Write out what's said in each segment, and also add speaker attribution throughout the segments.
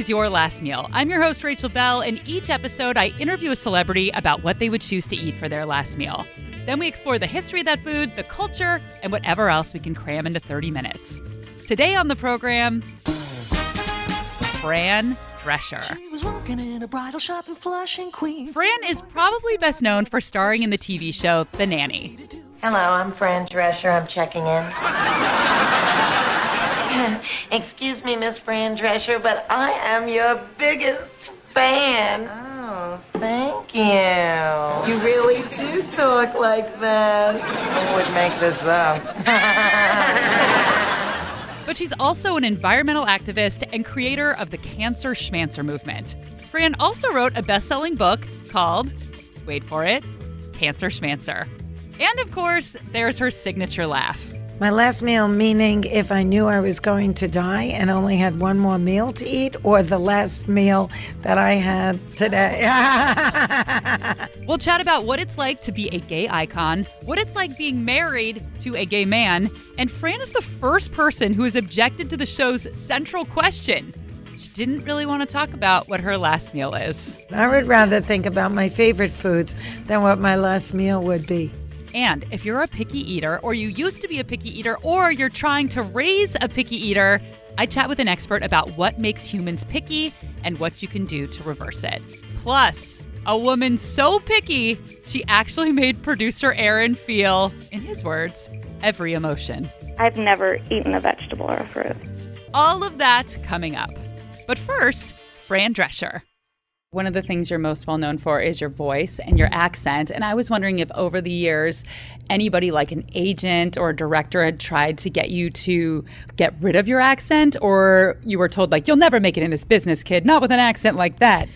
Speaker 1: is Your Last Meal. I'm your host, Rachel Belle, and each episode I interview a celebrity about what they would choose to eat for their last meal. Then we explore the history of that food, the culture, and whatever else we can cram into 30 minutes. Today on the program, Fran Drescher.
Speaker 2: She was working in a bridal shop in Flushing, Queens.
Speaker 1: Fran is probably best known for starring in the TV show The Nanny.
Speaker 3: Hello, I'm Fran Drescher. I'm checking in. Excuse me, Miss Fran Drescher, but I am your biggest fan. Oh, thank you. You really do talk like that. Who would make this up?
Speaker 1: But she's also an environmental activist and creator of the Cancer Schmancer movement. Fran also wrote a best-selling book called, wait for it, Cancer Schmancer. And of course, there's her signature laugh.
Speaker 4: My last meal, meaning if I knew I was going to die and only had one more meal to eat, or the last meal that I had today.
Speaker 1: We'll chat about what it's like to be a gay icon, what it's like being married to a gay man, and Fran is the first person who has objected to the show's central question. She didn't really want to talk about what her last meal is.
Speaker 4: I would rather think about my favorite foods than what my last meal would be.
Speaker 1: And if you're a picky eater, or you used to be a picky eater, or you're trying to raise a picky eater, I chat with an expert about what makes humans picky and what you can do to reverse it. Plus, a woman so picky, she actually made producer Aaron feel, in his words, every emotion.
Speaker 5: I've never eaten a vegetable or a fruit.
Speaker 1: All of that coming up. But first, Fran Drescher. One of the things you're most well known for is your voice and your accent. And I was wondering if over the years, anybody like an agent or a director had tried to get you to get rid of your accent, or you were told, like, you'll never make it in this business, kid, not with an accent like that.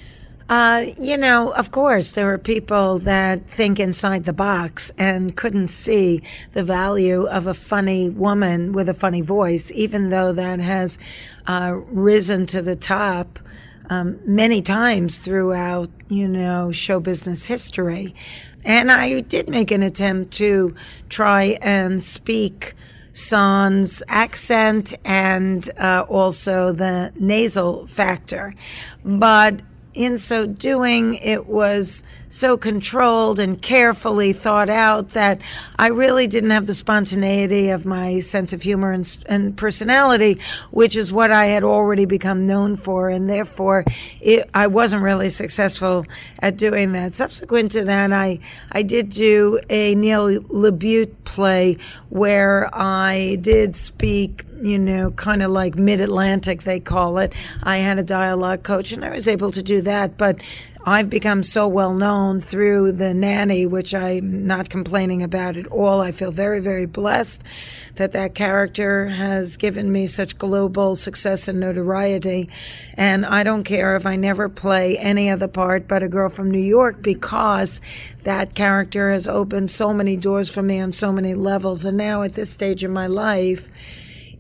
Speaker 4: Of course, there are people that think inside the box and couldn't see the value of a funny woman with a funny voice, even though that has risen to the top many times throughout, show business history. And I did make an attempt to try and speak sans accent and also the nasal factor. But in so doing, it was so controlled and carefully thought out that I really didn't have the spontaneity of my sense of humor and personality, which is what I had already become known for, and therefore I wasn't really successful at doing that. Subsequent to that, I did do a Neil LaBute play where I did speak, kind of like mid-Atlantic, they call it. I had a dialogue coach, and I was able to do that, but I've become so well known through the Nanny, which I'm not complaining about at all. I feel very, very blessed that character has given me such global success and notoriety. And I don't care if I never play any other part but a girl from New York, because that character has opened so many doors for me on so many levels. And now at this stage in my life,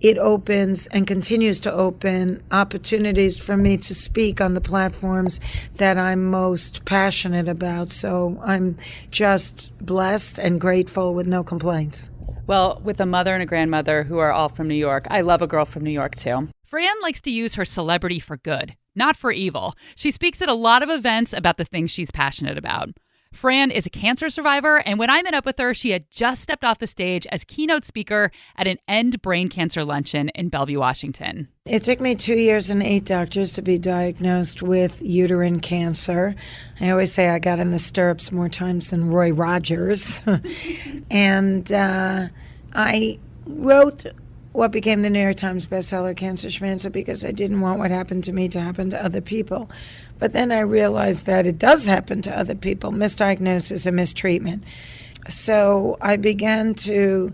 Speaker 4: it opens and continues to open opportunities for me to speak on the platforms that I'm most passionate about. So I'm just blessed and grateful with no complaints.
Speaker 1: Well, with a mother and a grandmother who are all from New York, I love a girl from New York too. Fran likes to use her celebrity for good, not for evil. She speaks at a lot of events about the things she's passionate about. Fran is a cancer survivor, and when I met up with her, she had just stepped off the stage as keynote speaker at an End Brain Cancer Luncheon in Bellevue, Washington.
Speaker 4: It took me 2 years and 8 doctors to be diagnosed with uterine cancer. I always say I got in the stirrups more times than Roy Rogers. And I wrote what became the New York Times bestseller, Cancer Schmancer, because I didn't want what happened to me to happen to other people. But then I realized that it does happen to other people, misdiagnosis and mistreatment. So I began to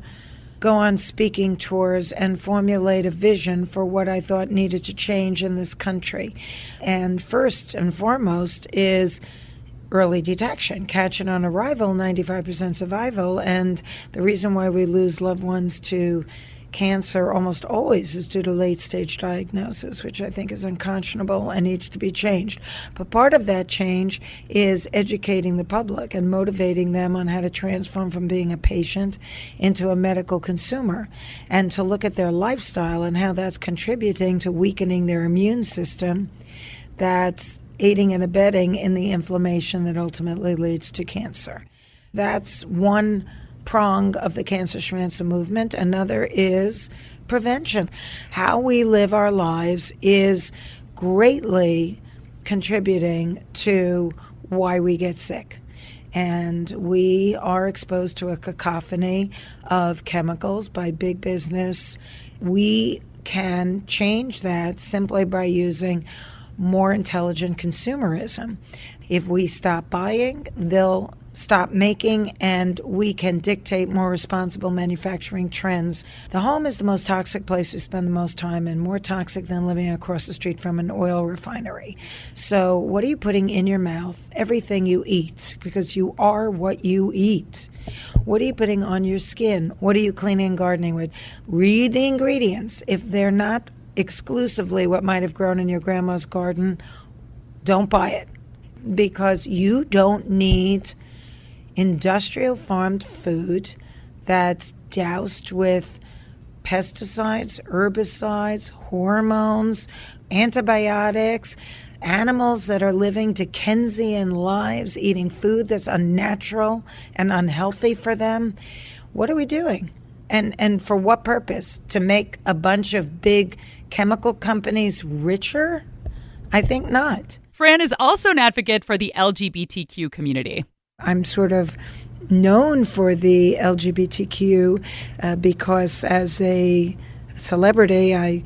Speaker 4: go on speaking tours and formulate a vision for what I thought needed to change in this country. And first and foremost is early detection, catch it on arrival, 95% survival. And the reason why we lose loved ones to cancer almost always is due to late-stage diagnosis, which I think is unconscionable and needs to be changed. But part of that change is educating the public and motivating them on how to transform from being a patient into a medical consumer, and to look at their lifestyle and how that's contributing to weakening their immune system, that's aiding and abetting in the inflammation that ultimately leads to cancer. That's one prong of the Cancer Schmancer movement. Another is prevention. How we live our lives is greatly contributing to why we get sick. And we are exposed to a cacophony of chemicals by big business. We can change that simply by using more intelligent consumerism. If we stop buying, they'll stop making, and we can dictate more responsible manufacturing trends. The home is the most toxic place we spend the most time, and more toxic than living across the street from an oil refinery. So what are you putting in your mouth? Everything you eat, because you are what you eat. What are you putting on your skin? What are you cleaning and gardening with? Read the ingredients. If they're not exclusively what might have grown in your grandma's garden, don't buy it, because you don't need industrial farmed food that's doused with pesticides, herbicides, hormones, antibiotics, animals that are living Dickensian lives, eating food that's unnatural and unhealthy for them. What are we doing? And for what purpose? To make a bunch of big chemical companies richer? I think not.
Speaker 1: Fran is also an advocate for the LGBTQ community.
Speaker 4: I'm sort of known for the LGBTQ because as a celebrity, I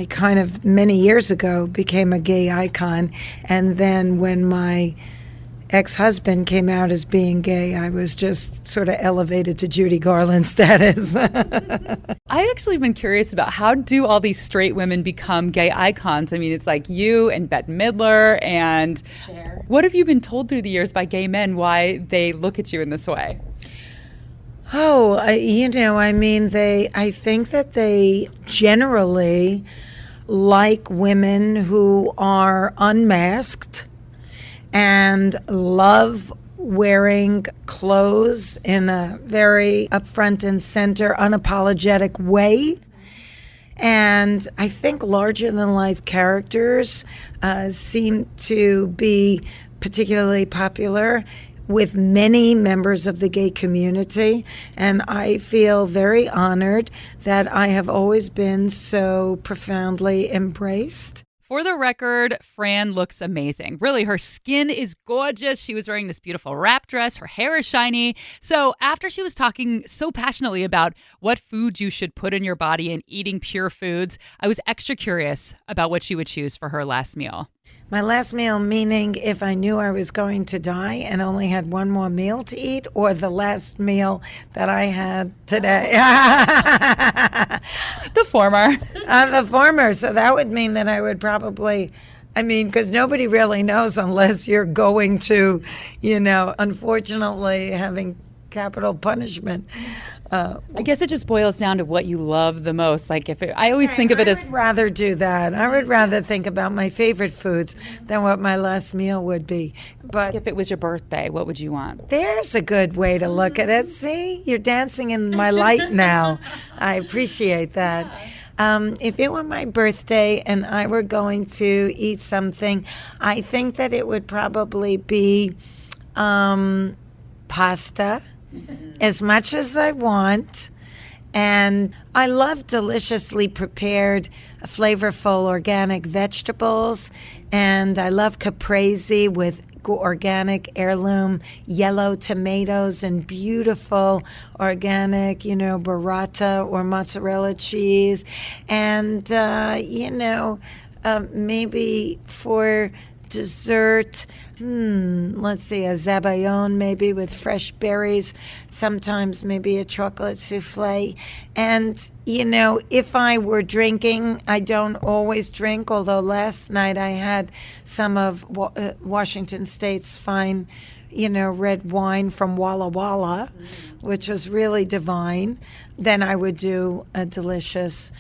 Speaker 4: kind of many years ago became a gay icon. And then when my ex-husband came out as being gay, I was just sort of elevated to Judy Garland status.
Speaker 1: I actually been curious about how do all these straight women become gay icons? I mean, it's like you and Bette Midler and Cher. What have you been told through the years by gay men why they look at you in this way?
Speaker 4: Oh, I think that they generally like women who are unmasked and love wearing clothes in a very upfront and center, unapologetic way. And I think larger-than-life characters seem to be particularly popular with many members of the gay community. And I feel very honored that I have always been so profoundly embraced.
Speaker 1: For the record, Fran looks amazing. Really, her skin is gorgeous. She was wearing this beautiful wrap dress. Her hair is shiny. So after she was talking so passionately about what foods you should put in your body and eating pure foods, I was extra curious about what she would choose for her last meal.
Speaker 4: My last meal, meaning if I knew I was going to die and only had one more meal to eat, or the last meal that I had today?
Speaker 1: The former.
Speaker 4: The former. So that would mean that I would probably, because nobody really knows unless you're going to, unfortunately having capital punishment.
Speaker 1: I guess it just boils down to what you love the most. Like I always think of it as...
Speaker 4: I would rather do that. I would rather think about my favorite foods than what my last meal would be. But
Speaker 1: if it was your birthday, what would you want?
Speaker 4: There's a good way to look at it. See, you're dancing in my light now. I appreciate that. If it were my birthday and I were going to eat something, I think that it would probably be pasta. As much as I want. And I love deliciously prepared, flavorful organic vegetables. And I love caprese with organic heirloom yellow tomatoes and beautiful organic, burrata or mozzarella cheese. And, maybe for dessert, let's see, a zabayon maybe with fresh berries, sometimes maybe a chocolate souffle. And, if I were drinking, I don't always drink, although last night I had some of Washington State's fine, red wine from Walla Walla, which was really divine. Then I would do a delicious,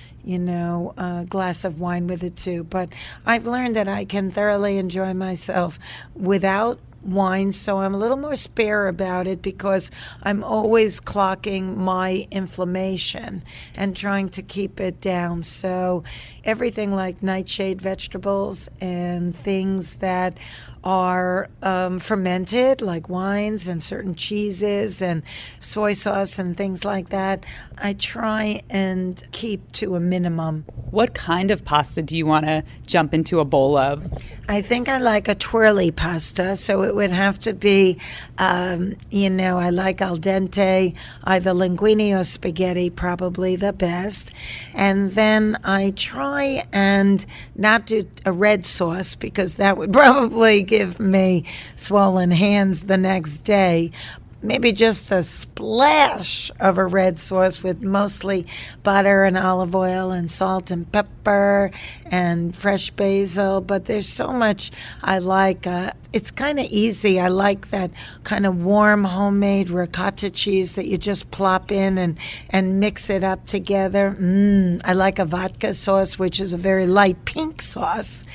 Speaker 4: glass of wine with it too. But I've learned that I can thoroughly enjoy myself without wine, so I'm a little more spare about it because I'm always clocking my inflammation and trying to keep it down. So everything like nightshade vegetables and things that are fermented, like wines and certain cheeses and soy sauce and things like that, I try and keep to a minimum.
Speaker 1: What kind of pasta do you want to jump into a bowl of?
Speaker 4: I think I like a twirly pasta, so it would have to be, I like al dente, either linguine or spaghetti, probably the best. And then I try and not do a red sauce because that would probably give me swollen hands the next day. Maybe just a splash of a red sauce with mostly butter and olive oil and salt and pepper and fresh basil. But there's so much I like. It's kind of easy. I like that kind of warm homemade ricotta cheese that you just plop in and mix it up together. I like a vodka sauce, which is a very light pink sauce.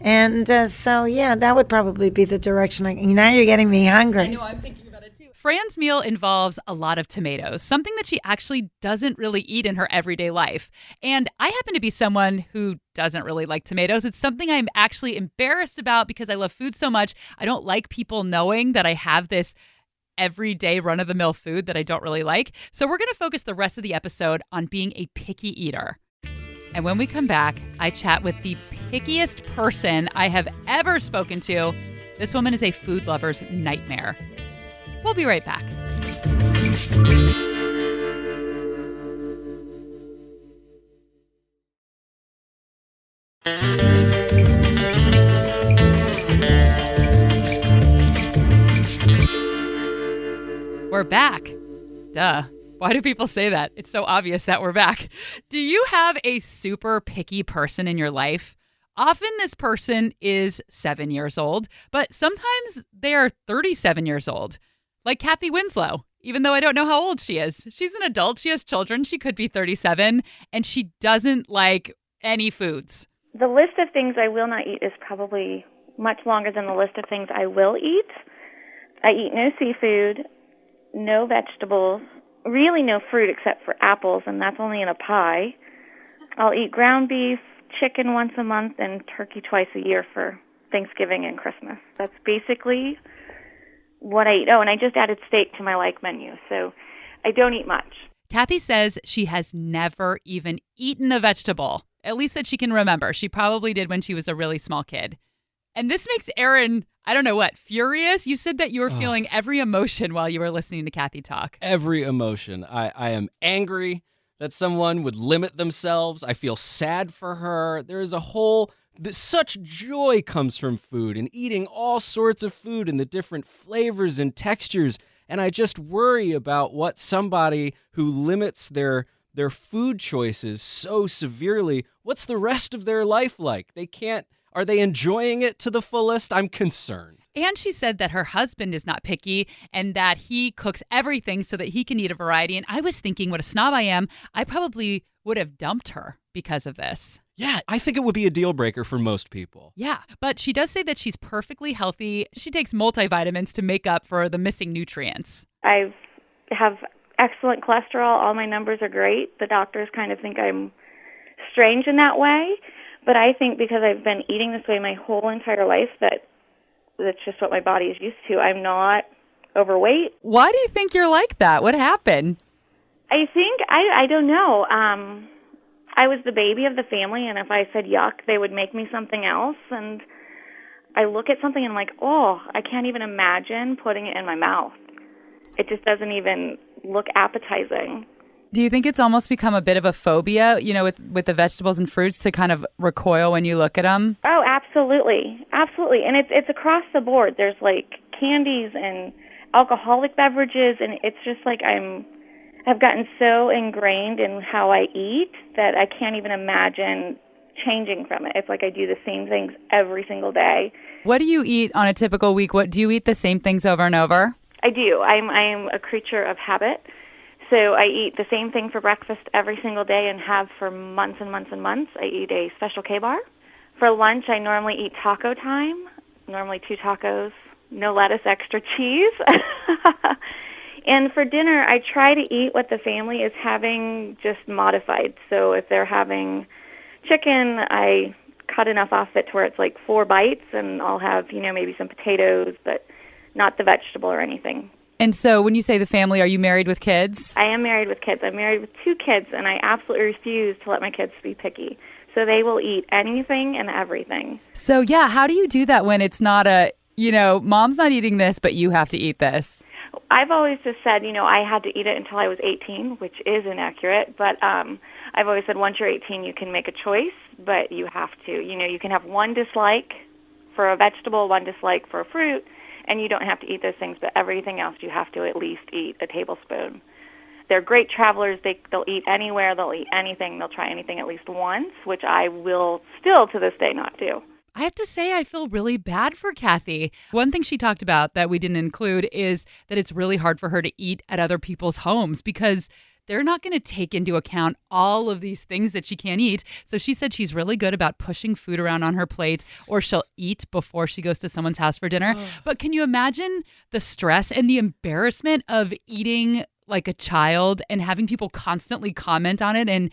Speaker 4: And that would probably be the direction. Now you're getting me hungry.
Speaker 1: I know, I'm thinking about it too. Fran's meal involves a lot of tomatoes, something that she actually doesn't really eat in her everyday life. And I happen to be someone who doesn't really like tomatoes. It's something I'm actually embarrassed about because I love food so much. I don't like people knowing that I have this everyday run-of-the-mill food that I don't really like. So we're going to focus the rest of the episode on being a picky eater. And when we come back, I chat with the pickiest person I have ever spoken to. This woman is a food lover's nightmare. We'll be right back. We're back. Duh. Why do people say that? It's so obvious that we're back. Do you have a super picky person in your life? Often this person is 7 years old, but sometimes they are 37 years old. Like Kathy Winslow, even though I don't know how old she is. She's an adult. She has children. She could be 37, and she doesn't like any foods.
Speaker 5: The list of things I will not eat is probably much longer than the list of things I will eat. I eat no seafood, no vegetables, really no fruit except for apples, and that's only in a pie. I'll eat ground beef, chicken once a month, and turkey twice a year for Thanksgiving and Christmas. That's basically what I eat. Oh, and I just added steak to my like menu, so I don't eat much.
Speaker 1: Kathy says she has never even eaten a vegetable, at least that she can remember. She probably did when she was a really small kid. And this makes Aaron, I don't know what, furious? You said that you were feeling every emotion while you were listening to Kathy talk.
Speaker 6: Every emotion. I am angry that someone would limit themselves. I feel sad for her. There is such joy comes from food and eating all sorts of food and the different flavors and textures. And I just worry about what somebody who limits their food choices so severely, what's the rest of their life like? Are they enjoying it to the fullest? I'm concerned.
Speaker 1: And she said that her husband is not picky and that he cooks everything so that he can eat a variety. And I was thinking, what a snob I am, I probably would have dumped her because of this.
Speaker 6: Yeah, I think it would be a deal breaker for most people.
Speaker 1: Yeah, but she does say that she's perfectly healthy. She takes multivitamins to make up for the missing nutrients.
Speaker 5: I have excellent cholesterol. All my numbers are great. The doctors kind of think I'm strange in that way. But I think because I've been eating this way my whole entire life that's just what my body is used to. I'm not overweight.
Speaker 1: Why do you think you're like that? What happened?
Speaker 5: I think, I don't know. I was the baby of the family, and if I said yuck, they would make me something else. And I look at something and I'm like, oh, I can't even imagine putting it in my mouth. It just doesn't even look appetizing.
Speaker 1: Do you think it's almost become a bit of a phobia, with the vegetables and fruits to kind of recoil when you look at them?
Speaker 5: Oh, absolutely. Absolutely. And it's across the board. There's like candies and alcoholic beverages, and it's just like I've gotten so ingrained in how I eat that I can't even imagine changing from it. It's like I do the same things every single day.
Speaker 1: What do you eat on a typical week? What do you eat the same things over and over?
Speaker 5: I do. I'm a creature of habit. So I eat the same thing for breakfast every single day and have for months and months and months. I eat a special K-bar. For lunch, I normally eat taco time, normally 2 tacos, no lettuce, extra cheese. And for dinner, I try to eat what the family is having, just modified. So if they're having chicken, I cut enough off it to where it's like 4 bites, and I'll have, maybe some potatoes, but not the vegetable or anything.
Speaker 1: And so when you say the family, are you married with kids?
Speaker 5: I am married with kids. I'm married with 2 kids, and I absolutely refuse to let my kids be picky. So they will eat anything and everything.
Speaker 1: So, yeah, how do you do that when it's not mom's not eating this, but you have to eat this?
Speaker 5: I've always just said, I had to eat it until I was 18, which is inaccurate. But I've always said once you're 18, you can make a choice, but you have to. You can have one dislike for a vegetable, one dislike for a fruit, and you don't have to eat those things, but everything else you have to at least eat a tablespoon. They're great travelers. They'll eat anywhere. They'll eat anything. They'll try anything at least once, which I will still to this day not do.
Speaker 1: I have to say, I feel really bad for Kathy. One thing she talked about that we didn't include is that it's really hard for her to eat at other people's homes because they're not going to take into account all of these things that she can't eat. So she said she's really good about pushing food around on her plate, or she'll eat before she goes to someone's house for dinner. But can you imagine the stress and the embarrassment of eating like a child and having people constantly comment on it and,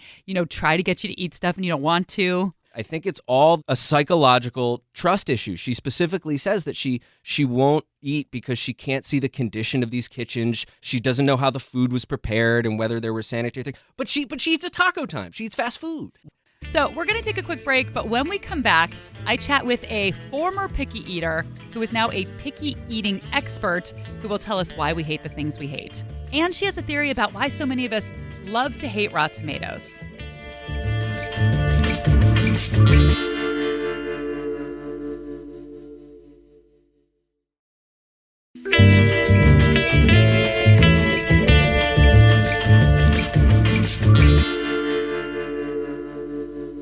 Speaker 1: try to get you to eat stuff and you don't want to?
Speaker 6: I think it's all a psychological trust issue. She specifically says that she won't eat because she can't see the condition of these kitchens. She doesn't know how the food was prepared and whether there were sanitary things. But she eats a taco time. She eats fast food.
Speaker 1: So we're going to take a quick break, but when we come back, I chat with a former picky eater who is now a picky eating expert who will tell us why we hate the things we hate. And she has a theory about why so many of us love to hate raw tomatoes.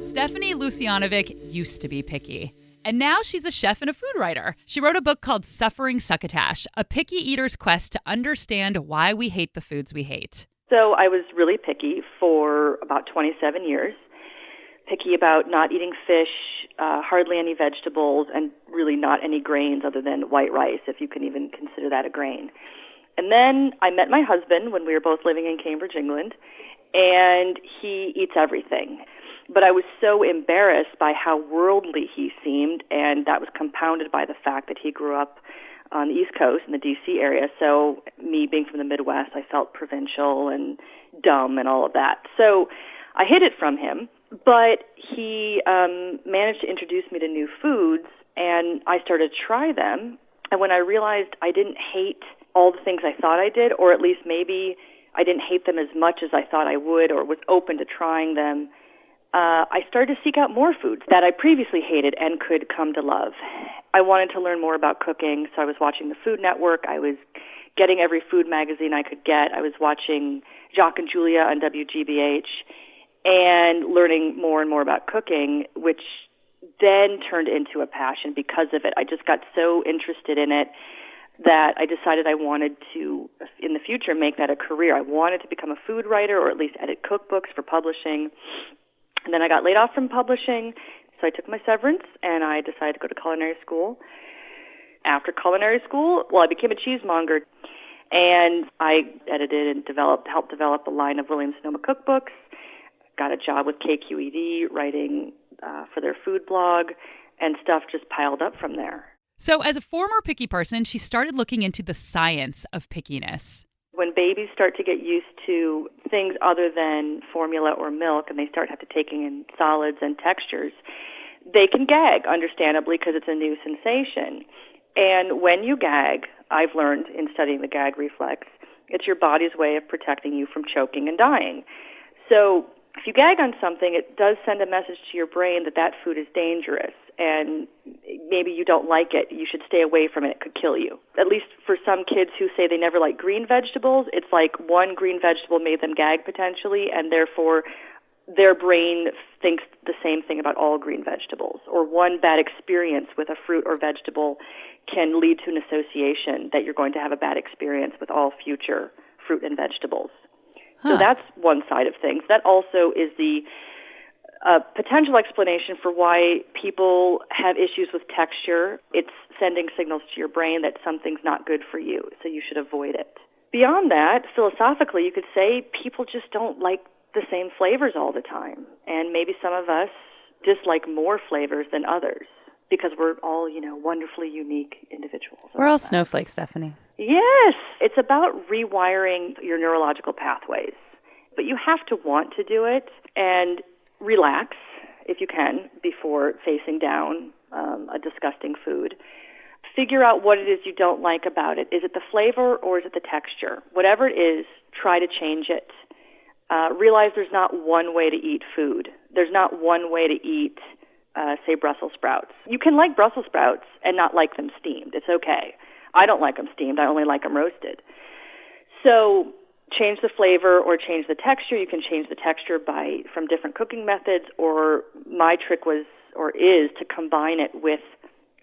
Speaker 1: Stephanie Lucianovic used to be picky, and now she's a chef and a food writer. She wrote a book called Suffering Succotash, a picky eater's quest to understand why we hate the foods we hate.
Speaker 7: So I was really picky for about 27 years. Picky about not eating fish, hardly any vegetables, and really not any grains other than white rice, if you can even consider that a grain. And then I met my husband when we were both living in Cambridge, England, and he eats everything. But I was so embarrassed by how worldly he seemed, and that was compounded by the fact that he grew up on the East Coast in the D.C. area. So me being from the Midwest, I felt provincial and dumb and all of that. So I hid it from him, but he managed to introduce me to new foods, and I started to try them. And when I realized I didn't hate all the things I thought I did, or at least maybe I didn't hate them as much as I thought I would, or was open to trying them, I started to seek out more foods that I previously hated and could come to love. I wanted to learn more about cooking, so I was watching the Food Network. I was getting every food magazine I could get. I was watching Jacques and Julia on WGBH and learning more and more about cooking, which then turned into a passion because of it. I just got so interested in it that I decided I wanted to, in the future, make that a career. I wanted to become a food writer or at least edit cookbooks for publishing. And then I got laid off from publishing, so I took my severance, and I decided to go to culinary school. After culinary school, I became a cheesemonger, and I edited and helped develop a line of Williams-Sonoma cookbooks, got a job with KQED, writing for their food blog, and stuff just piled up from there.
Speaker 1: So as a former picky person, she started looking into the science of pickiness.
Speaker 7: When babies start to get used to things other than formula or milk and they start taking in solids and textures, they can gag, understandably, because it's a new sensation. And when you gag, I've learned in studying the gag reflex, it's your body's way of protecting you from choking and dying. So if you gag on something, it does send a message to your brain that that food is dangerous, and maybe you don't like it. You should stay away from it. It could kill you. At least for some kids who say they never like green vegetables, it's like one green vegetable made them gag potentially, and therefore their brain thinks the same thing about all green vegetables, or one bad experience with a fruit or vegetable can lead to an association that you're going to have a bad experience with all future fruit and vegetables. So that's one side of things. That also is the potential explanation for why people have issues with texture. It's sending signals to your brain that something's not good for you, so you should avoid it. Beyond that, philosophically, you could say people just don't like the same flavors all the time. And maybe some of us dislike more flavors than others because we're all, wonderfully unique individuals.
Speaker 1: We're all snowflakes, Stephanie.
Speaker 7: Yes. It's about rewiring your neurological pathways. But you have to want to do it and relax, if you can, before facing down a disgusting food. Figure out what it is you don't like about it. Is it the flavor or is it the texture? Whatever it is, try to change it. Realize there's not one way to eat food. There's not one way to eat, say, Brussels sprouts. You can like Brussels sprouts and not like them steamed. It's okay. I don't like them steamed. I only like them roasted. So change the flavor or change the texture. You can change the texture from different cooking methods, or my trick was or is to combine it with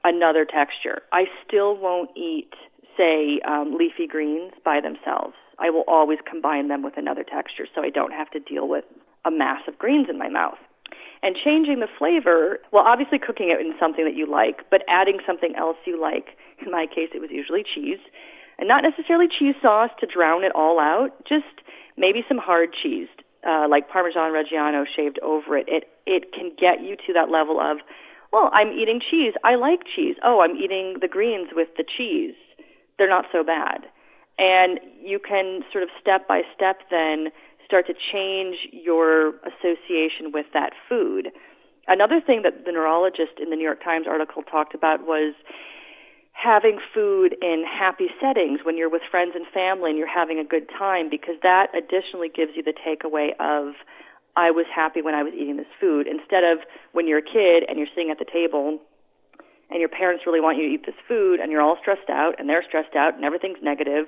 Speaker 7: another texture. I still won't eat, say, leafy greens by themselves. I will always combine them with another texture so I don't have to deal with a mass of greens in my mouth. And changing the flavor, well, obviously cooking it in something that you like, but adding something else you like. In my case, it was usually cheese. And not necessarily cheese sauce to drown it all out, just maybe some hard cheese, like Parmesan Reggiano shaved over it. It can get you to that level of, well, I'm eating cheese. I like cheese. Oh, I'm eating the greens with the cheese. They're not so bad. And you can sort of step by step then start to change your association with that food. Another thing that the neurologist in the New York Times article talked about was having food in happy settings when you're with friends and family and you're having a good time, because that additionally gives you the takeaway of, I was happy when I was eating this food, instead of when you're a kid and you're sitting at the table and your parents really want you to eat this food and you're all stressed out and they're stressed out and everything's negative.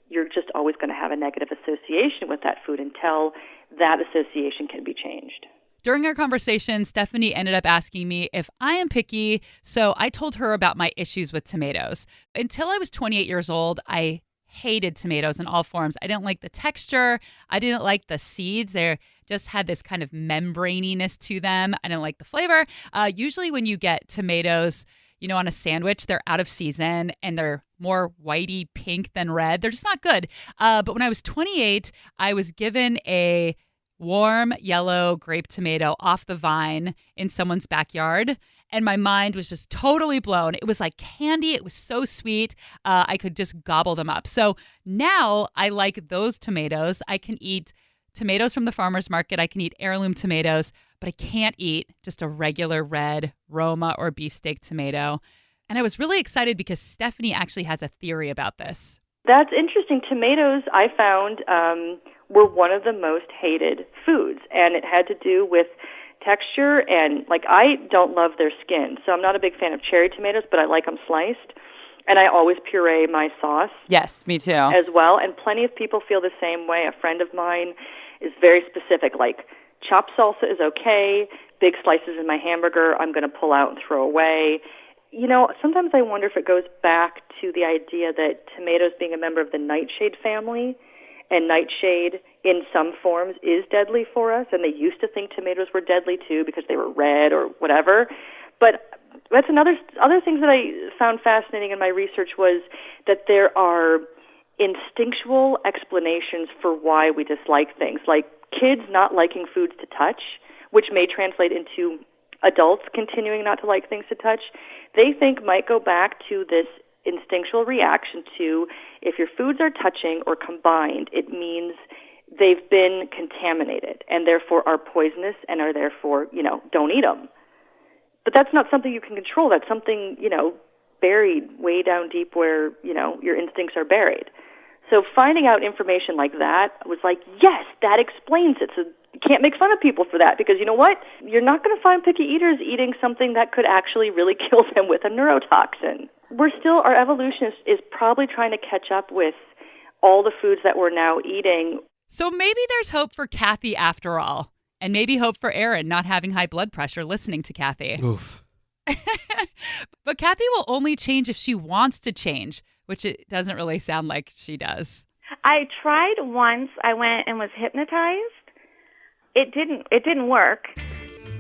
Speaker 7: You're just always going to have a negative association with that food until that association can be changed.
Speaker 1: During our conversation, Stephanie ended up asking me if I am picky, so I told her about my issues with tomatoes. Until I was 28 years old, I hated tomatoes in all forms. I didn't like the texture. I didn't like the seeds. They just had this kind of membraniness to them. I didn't like the flavor. Usually when you get tomatoes, on a sandwich, they're out of season and they're more whitey pink than red. They're just not good. But when I was 28, I was given a warm yellow grape tomato off the vine in someone's backyard. And my mind was just totally blown. It was like candy. It was so sweet. I could just gobble them up. So now I like those tomatoes. I can eat tomatoes from the farmer's market. I can eat heirloom tomatoes, but I can't eat just a regular red Roma or beefsteak tomato. And I was really excited because Stephanie actually has a theory about this.
Speaker 7: That's interesting. Tomatoes, I found, were one of the most hated foods, and it had to do with texture. And I don't love their skin, so I'm not a big fan of cherry tomatoes, but I like them sliced. And I always puree my sauce.
Speaker 1: Yes, me too.
Speaker 7: As well. And plenty of people feel the same way. A friend of mine is very specific, like chopped salsa is okay, big slices in my hamburger I'm going to pull out and throw away. Sometimes I wonder if it goes back to the idea that tomatoes being a member of the nightshade family, and nightshade in some forms is deadly for us, and they used to think tomatoes were deadly too because they were red or whatever. But that's other things that I found fascinating in my research was that there are instinctual explanations for why we dislike things, like kids not liking foods to touch, which may translate into adults continuing not to like things to touch. They think might go back to this instinctual reaction to, if your foods are touching or combined, it means they've been contaminated and therefore are poisonous and are therefore, don't eat them. But that's not something you can control. That's something, buried way down deep where, your instincts are buried. So finding out information like that was like, yes, that explains it. So you can't make fun of people for that, because you know what? You're not going to find picky eaters eating something that could actually really kill them with a neurotoxin. Our evolution is probably trying to catch up with all the foods that we're now eating.
Speaker 1: So maybe there's hope for Kathy after all. And maybe hope for Aaron not having high blood pressure listening to Kathy.
Speaker 6: Oof.
Speaker 1: But Kathy will only change if she wants to change, which it doesn't really sound like she does.
Speaker 5: I tried once. I went and was hypnotized. It didn't work.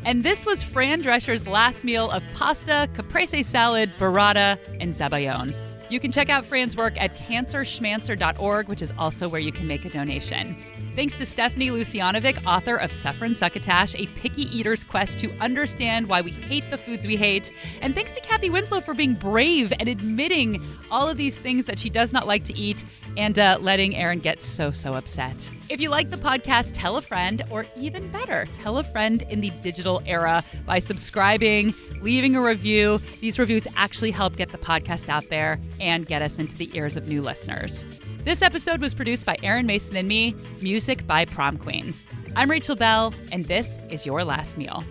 Speaker 1: And this was Fran Drescher's last meal of pasta, caprese salad, burrata, and zabayon. You can check out Fran's work at cancerschmancer.org, which is also where you can make a donation. Thanks to Stephanie Lucianovic, author of Suffering Succotash, A Picky Eater's Quest to Understand Why We Hate the Foods We Hate. And thanks to Kathy Winslow for being brave and admitting all of these things that she does not like to eat and letting Aaron get so upset. If you like the podcast, tell a friend, or even better, tell a friend in the digital era by subscribing, leaving a review. These reviews actually help get the podcast out there and get us into the ears of new listeners. This episode was produced by Aaron Mason and me, music by Prom Queen. I'm Rachel Belle, and this is Your Last Meal.